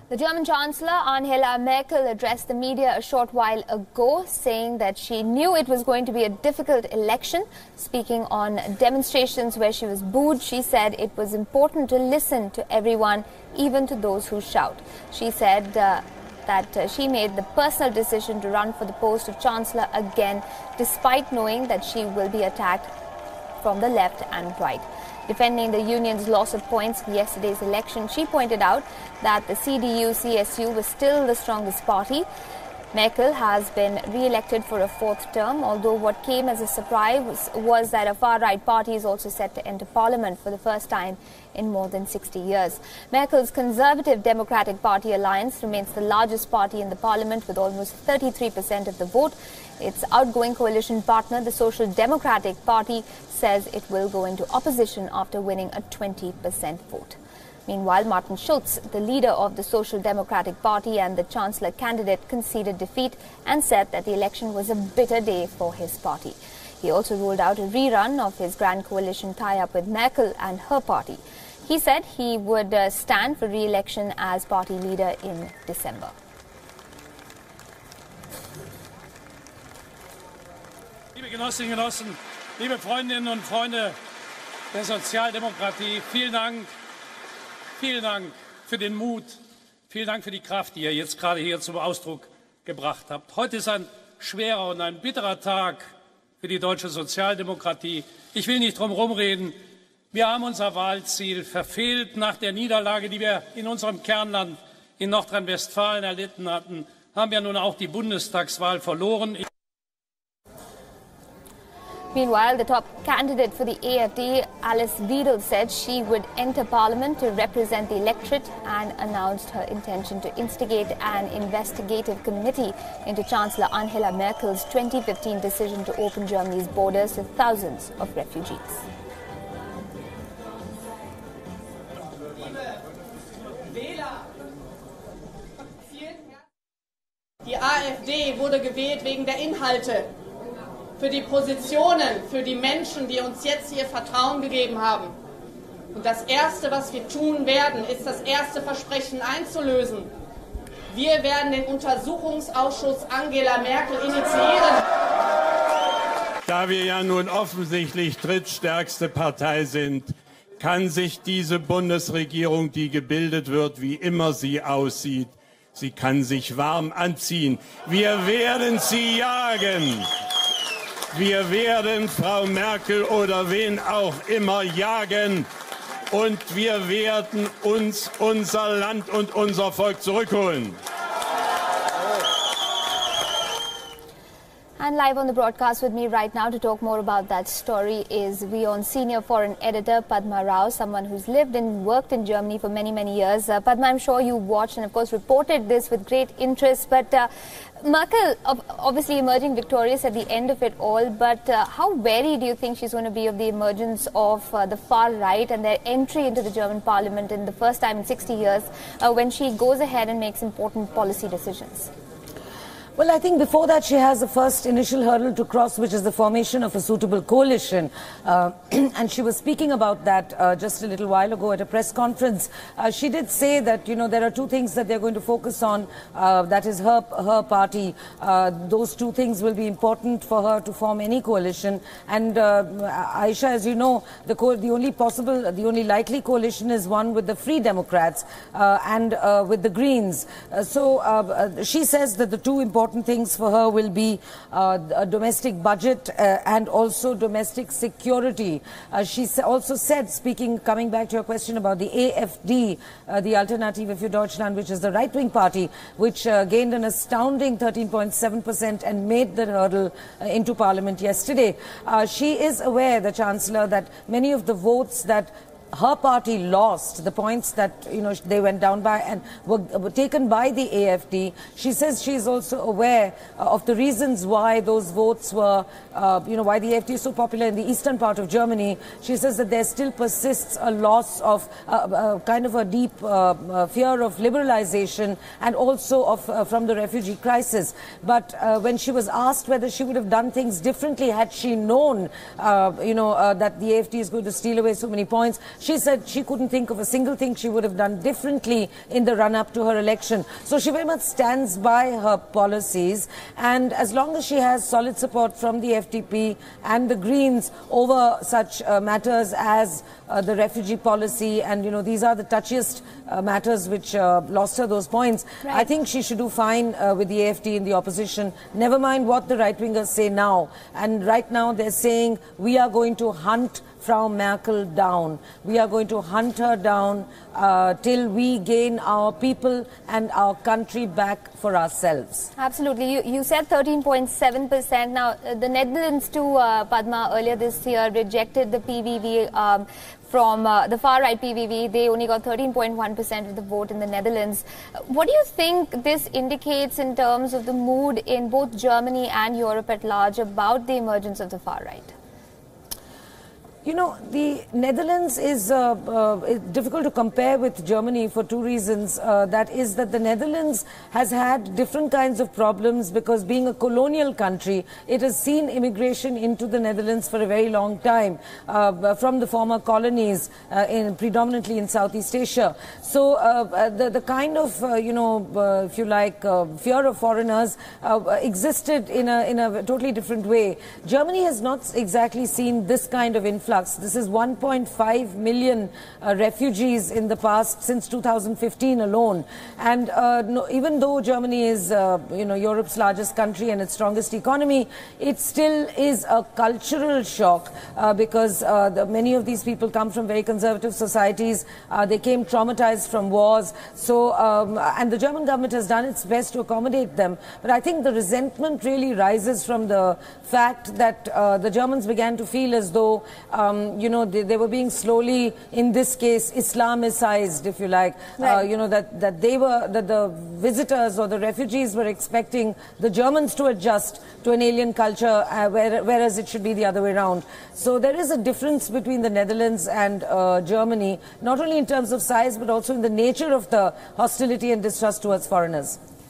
The German Chancellor Angela Merkel addressed the media a short while ago, saying that she knew it was going to be a difficult election. Speaking on demonstrations where she was booed, she said it was important to listen to everyone, even to those who shout. She said that she made the personal decision to run for the post of Chancellor again, despite knowing that she will be attacked from the left and right. Defending the union's loss of points in yesterday's election, she pointed out that the CDU-CSU was still the strongest party. Merkel has been re-elected for a fourth term, although what came as a surprise was that a far-right party is also set to enter parliament for the first time in more than 60 years. Merkel's Conservative Democratic Party alliance remains the largest party in the parliament with almost 33% of the vote. Its outgoing coalition partner, the Social Democratic Party, says it will go into opposition after winning a 20% vote. Meanwhile, Martin Schulz, the leader of the Social Democratic Party and the Chancellor candidate, conceded defeat and said that the election was a bitter day for his party. He also ruled out a rerun of his grand coalition tie-up with Merkel and her party. He said he would stand for re-election as party leader in December. Liebe Genossinnen und Genossen, liebe Freundinnen und Freunde der Sozialdemokratie, vielen Dank für den Mut, vielen Dank für die Kraft, die ihr jetzt gerade hier zum Ausdruck gebracht habt. Heute ist ein schwerer und ein bitterer Tag für die deutsche Sozialdemokratie. Ich will nicht drum herum reden. Wir haben unser Wahlziel verfehlt. Nach der Niederlage, die wir in unserem Kernland in Nordrhein-Westfalen erlitten hatten, haben wir nun auch die Bundestagswahl verloren. Meanwhile, the top candidate for the AfD, Alice Weidel, said she would enter parliament to represent the electorate and announced her intention to instigate an investigative committee into Chancellor Angela Merkel's 2015 decision to open Germany's borders to thousands of refugees. Die AfD wurde gewählt wegen der Inhalte. Für die Positionen, für die Menschen, die uns jetzt ihr Vertrauen gegeben haben. Und das Erste, was wir tun werden, ist das erste Versprechen einzulösen. Wir werden den Untersuchungsausschuss Angela Merkel initiieren. Da wir ja nun offensichtlich drittstärkste Partei sind, kann sich diese Bundesregierung, die gebildet wird, wie immer sie aussieht, sie kann sich warm anziehen. Wir werden sie jagen. Wir werden Frau Merkel oder wen auch immer jagen und wir werden uns unser Land und unser Volk zurückholen. And live on the broadcast with me right now to talk more about that story is WION senior foreign editor Padma Rao, someone who's lived and worked in Germany for many, many years. Padma, I'm sure you watched and, of course, reported this with great interest. But Merkel obviously emerging victorious at the end of it all. But how wary do you think she's going to be of the emergence of the far right and their entry into the German parliament in the first time in 60 years when she goes ahead and makes important policy decisions? Well, I think before that she has the first initial hurdle to cross, which is the formation of a suitable coalition. And she was speaking about that just a little while ago at a press conference. She did say that, you know, there are two things that they're going to focus on. That is her party. Those two things will be important for her to form any coalition. And Aisha, as you know, the only likely coalition is one with the Free Democrats and with the Greens. So she says that the two important things for her will be a domestic budget and also domestic security. She also said, coming back to your question about the AfD, the Alternative für Deutschland, which is the right-wing party, which gained an astounding 13.7% and made the hurdle into parliament yesterday. She is aware, the Chancellor, that many of the votes that her party lost, the points that, you know, they went down by and were taken by the AfD. She says she is also aware of the reasons why those votes were, why the AfD is so popular in the eastern part of Germany. She says that there still persists a loss of kind of a deep fear of liberalization and also from the refugee crisis. But when she was asked whether she would have done things differently had she known, that the AfD is going to steal away so many points, She said she couldn't think of a single thing she would have done differently in the run-up to her election. So she very much stands by her policies, and as long as she has solid support from the FDP and the Greens over such matters as the refugee policy, and these are the touchiest matters which lost her those points. Right. I think she should do fine with the AfD in the opposition. Never mind what the right-wingers say now. And right now they're saying we are going to hunt Frau Merkel down. We are going to hunt her down till we gain our people and our country back for ourselves. Absolutely. You said 13.7%. Now, the Netherlands too, Padma, earlier this year rejected the PVV from the far-right PVV. They only got 13.1% of the vote in the Netherlands. What do you think this indicates in terms of the mood in both Germany and Europe at large about the emergence of the far-right? The Netherlands is difficult to compare with Germany for two reasons. That is that the Netherlands has had different kinds of problems because being a colonial country, it has seen immigration into the Netherlands for a very long time from the former colonies, predominantly in Southeast Asia. So the kind of, if you like, fear of foreigners existed in a totally different way. Germany has not exactly seen this kind of influx. This is 1.5 million refugees in the past since 2015 alone. And even though Germany is, Europe's largest country and its strongest economy, it still is a cultural shock because many of these people come from very conservative societies. They came traumatized from wars. So, and the German government has done its best to accommodate them. But I think the resentment really rises from the fact that the Germans began to feel as though they were being slowly, in this case, Islamicized, if you like. Right. That the visitors or the refugees were expecting the Germans to adjust to an alien culture, whereas it should be the other way around. So there is a difference between the Netherlands and Germany, not only in terms of size, but also in the nature of the hostility and distrust towards foreigners.